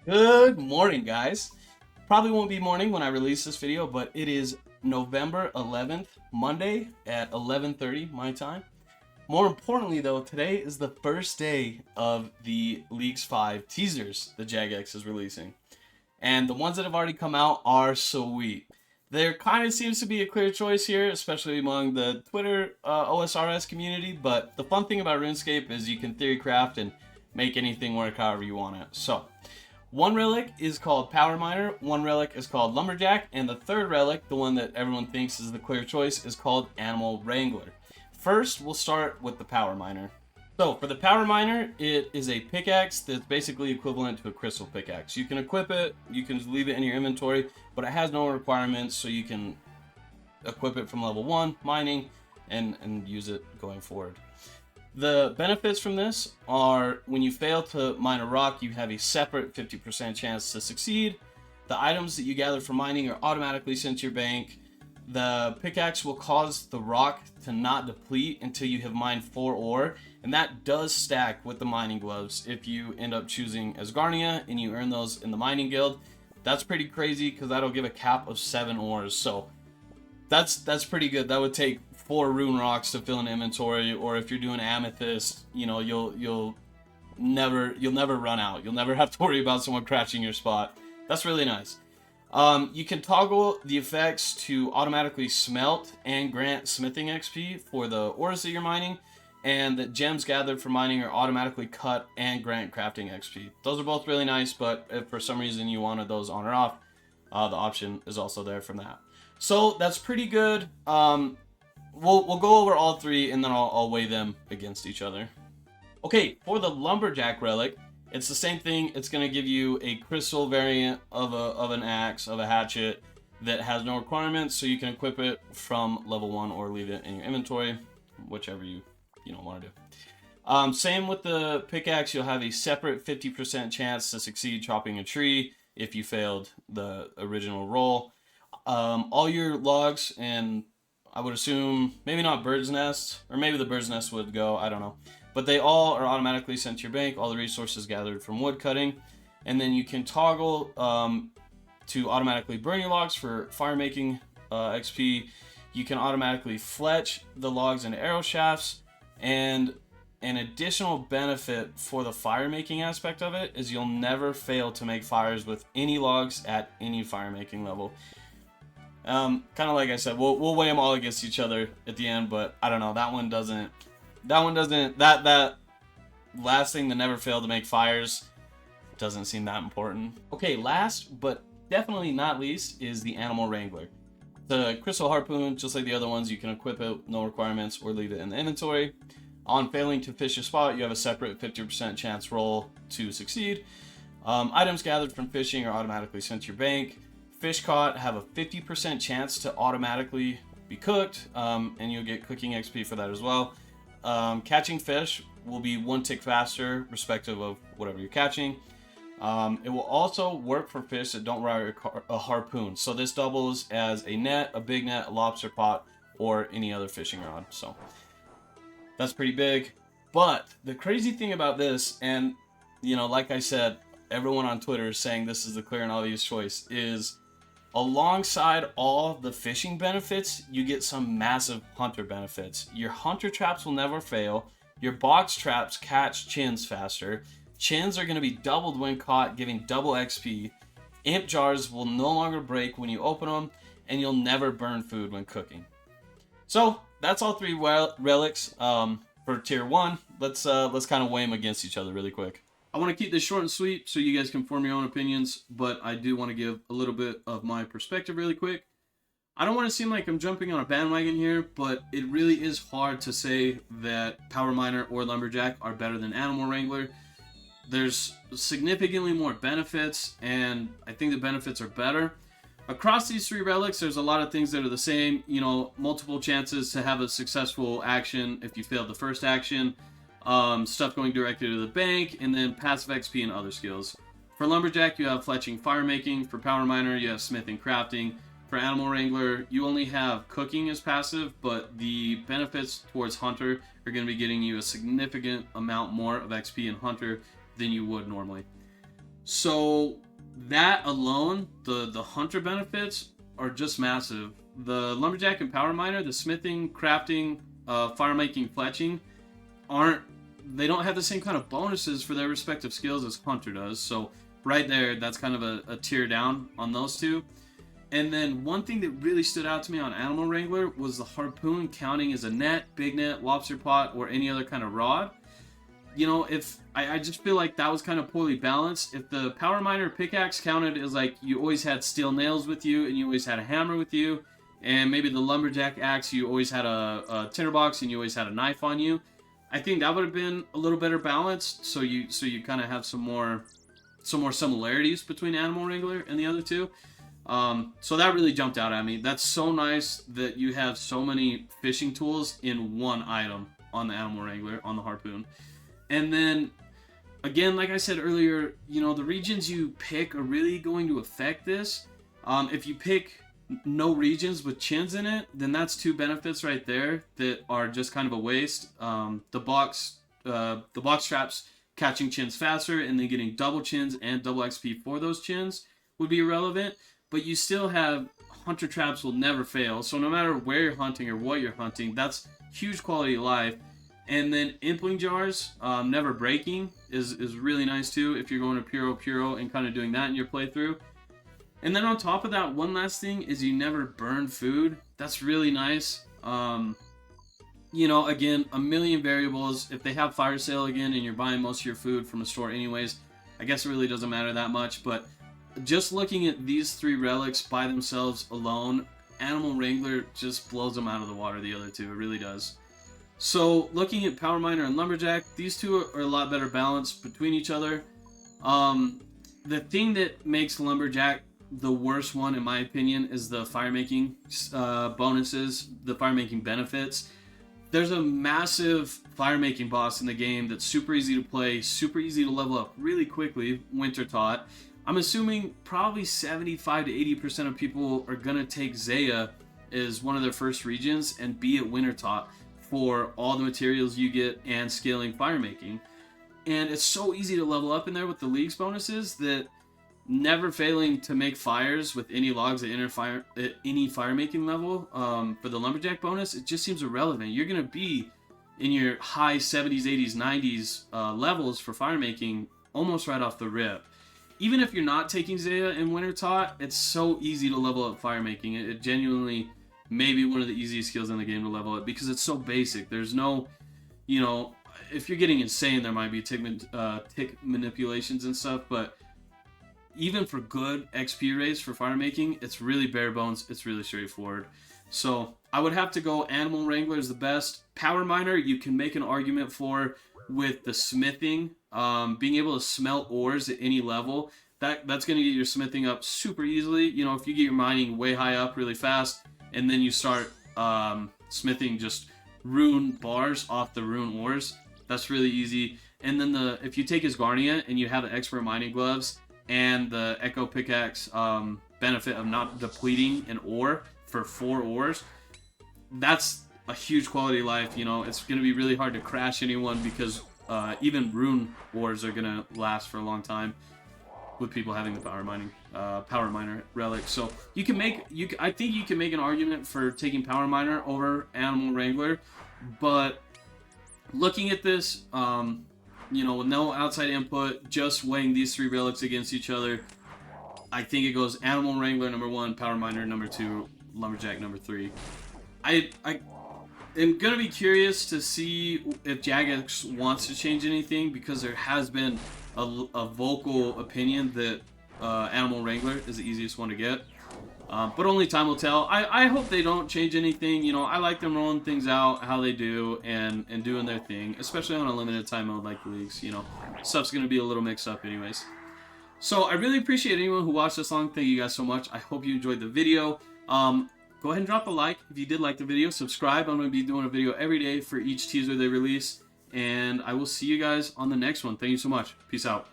Good morning, guys. Probably won't be morning when I release this video, but it is November 11th, Monday at 11:30 my time. More importantly, though, today is the first day of the Leagues 5 teasers the Jagex is releasing. And the ones that have already come out are sweet. There kind of seems to be a clear choice here, especially among the Twitter OSRS community, but the fun thing about RuneScape is you can theory craft and make anything work however you want it. So, one relic is called Power Miner, one relic is called Lumberjack, and the third relic, the one that everyone thinks is the clear choice, is called Animal Wrangler. First, we'll start with the Power Miner. So, for the Power Miner, it is a pickaxe that's basically equivalent to a crystal pickaxe. You can equip it, you can leave it in your inventory, but it has no requirements, so you can equip it from level 1, mining, and use it going forward. The benefits from this are when you fail to mine a rock, you have a separate 50% chance to succeed. The items that you gather from mining are automatically sent to your bank. The pickaxe will cause the rock to not deplete until you have mined 4 ore, and that does stack with the mining gloves if you end up choosing Asgarnia and you earn those in the mining guild. That's pretty crazy because that'll give a cap of 7 ores, so that's pretty good. That would take 4 rune rocks to fill an inventory, or if you're doing amethyst, you know, you'll never run out. You'll never have to worry about someone crashing your spot. That's really nice. You can toggle the effects to automatically smelt and grant smithing XP for the ores that you're mining, and the gems gathered from mining are automatically cut and grant crafting XP. Those are both really nice, but if for some reason you wanted those on or off, the option is also there from that. So that's pretty good. We'll go over all three and then I'll weigh them against each other. Okay, for the Lumberjack relic, it's the same thing. It's going to give you a crystal variant of an axe, of a hatchet that has no requirements, so you can equip it from level 1 or leave it in your inventory, whichever you want to do. Same with the pickaxe. You'll have a separate 50% chance to succeed chopping a tree if you failed the original roll. All your logs, and I would assume maybe not bird's nests, or maybe the bird's nest would go, I don't know, but they all are automatically sent to your bank, all the resources gathered from wood cutting, and then you can toggle to automatically burn your logs for fire making XP. You can automatically fletch the logs into arrow shafts, and an additional benefit for the fire making aspect of it is you'll never fail to make fires with any logs at any fire making level. Kind of like I said, we'll weigh them all against each other at the end, but I don't know, that last thing, to never fail to make fires, doesn't seem that important. Okay, last but definitely not least is the Animal Wrangler. The crystal harpoon, just like the other ones, you can equip it, no requirements, or leave it in the inventory. On failing to fish a spot, you have a separate 50% chance roll to succeed. Items gathered from fishing are automatically sent to your bank. Fish caught have a 50% chance to automatically be cooked, and you'll get cooking XP for that as well. Catching fish will be 1 tick faster, respective of whatever you're catching. It will also work for fish that don't require a harpoon. So this doubles as a net, a big net, a lobster pot, or any other fishing rod. So that's pretty big. But the crazy thing about this, and like I said, everyone on Twitter is saying this is the clear and obvious choice, is alongside all the fishing benefits, you get some massive hunter benefits. Your hunter traps will never fail. Your box traps catch chins faster. Chins are going to be doubled when caught, giving double XP. Imp jars will no longer break when you open them, and you'll never burn food when cooking. So that's all 3 relics for tier 1. Let's kind of weigh them against each other really quick. I want to keep this short and sweet so you guys can form your own opinions, but I do want to give a little bit of my perspective really quick. I don't want to seem like I'm jumping on a bandwagon here, but it really is hard to say that Power Miner or Lumberjack are better than Animal Wrangler. There's significantly more benefits, and I think the benefits are better. Across these 3 relics, there's a lot of things that are the same. Multiple chances to have a successful action if you failed the first action. Stuff going directly to the bank, and then passive XP and other skills. For Lumberjack, you have fletching fire making. For Power Miner, you have smithing crafting. For Animal Wrangler, you only have cooking as passive, but the benefits towards Hunter are going to be getting you a significant amount more of XP in Hunter than you would normally. So that alone, the hunter benefits are just massive. The lumberjack and power miner, the smithing, crafting, fire making, fletching aren't they don't have the same kind of bonuses for their respective skills as hunter does. So right there, that's kind of a tier down on those two. And then one thing that really stood out to me on Animal Wrangler was the harpoon counting as a net, big net, lobster pot, or any other kind of rod. You know, if I just feel like that was kind of poorly balanced. If the power miner pickaxe counted as like you always had steel nails with you and you always had a hammer with you, and maybe the lumberjack axe you always had a tinderbox and you always had a knife on you, I think that would have been a little better balanced. So you kind of have some more similarities between Animal Wrangler and the other two. So that really jumped out at me. That's so nice that you have so many fishing tools in one item on the Animal Wrangler, on the harpoon. And then, again, like I said earlier, you know, the regions you pick are really going to affect this. If you pick no regions with chins in it, then that's two benefits right there that are just kind of a waste. The box traps catching chins faster and then getting double chins and double XP for those chins would be irrelevant. But you still have hunter traps will never fail. So no matter where you're hunting or what you're hunting, that's huge quality of life. And then impling jars, never breaking is really nice too if you're going to Puro and kind of doing that in your playthrough. And then on top of that, one last thing is you never burn food. That's really nice. You know, again, a million variables. If they have fire sale again and you're buying most of your food from a store anyways, I guess it really doesn't matter that much. But just looking at these three relics by themselves alone, Animal Wrangler just blows them out of the water, the other two. It really does. So looking at Power Miner and Lumberjack, these two are a lot better balanced between each other. The thing that makes Lumberjack the worst one, in my opinion, is the fire making bonuses, the fire making benefits. There's a massive fire making boss in the game that's super easy to play, super easy to level up really quickly, Winter Taught. I'm assuming probably 75 to 80% of people are going to take Zaya as one of their first regions and be at Winter Taught for all the materials you get and scaling fire making. And it's so easy to level up in there with the League's bonuses that never failing to make fires with any logs at any fire making level for the Lumberjack bonus, it just seems irrelevant. You're going to be in your high 70s, 80s, 90s levels for fire making almost right off the rip. Even if you're not taking Zaya in Winter Taught, it's so easy to level up fire making. It genuinely may be one of the easiest skills in the game to level up because it's so basic. There's no, you know, if you're getting insane, there might be tick manipulations and stuff, but even for good XP rates for fire making, it's really bare bones. It's really straightforward. So I would have to go Animal Wrangler is the best. Power Miner, you can make an argument for with the smithing, being able to smelt ores at any level. That's going to get your smithing up super easily. You know, if you get your mining way high up really fast, and then you start smithing just rune bars off the rune ores, that's really easy. And then if you take his Garnia and you have the expert mining gloves and the Echo Pickaxe benefit of not depleting an ore for 4 ores, that's a huge quality of life. You know, it's going to be really hard to crash anyone because even rune ores are going to last for a long time with people having the power miner relic. So you can I think you can make an argument for taking power miner over Animal Wrangler, but looking at this, you know, with no outside input, just weighing these three relics against each other, I think it goes Animal Wrangler number 1, Power Miner number 2, Lumberjack number 3. I am gonna be curious to see if Jagex wants to change anything, because there has been a vocal opinion that Animal Wrangler is the easiest one to get. But only time will tell. I hope they don't change anything. You know, I like them rolling things out how they do and doing their thing, especially on a limited time mode like the Leagues. You know, stuff's going to be a little mixed up anyways. So I really appreciate anyone who watched this long. Thank you guys so much. I hope you enjoyed the video. Go ahead and drop a like if you did like the video. Subscribe. I'm going to be doing a video every day for each teaser they release. And I will see you guys on the next one. Thank you so much. Peace out.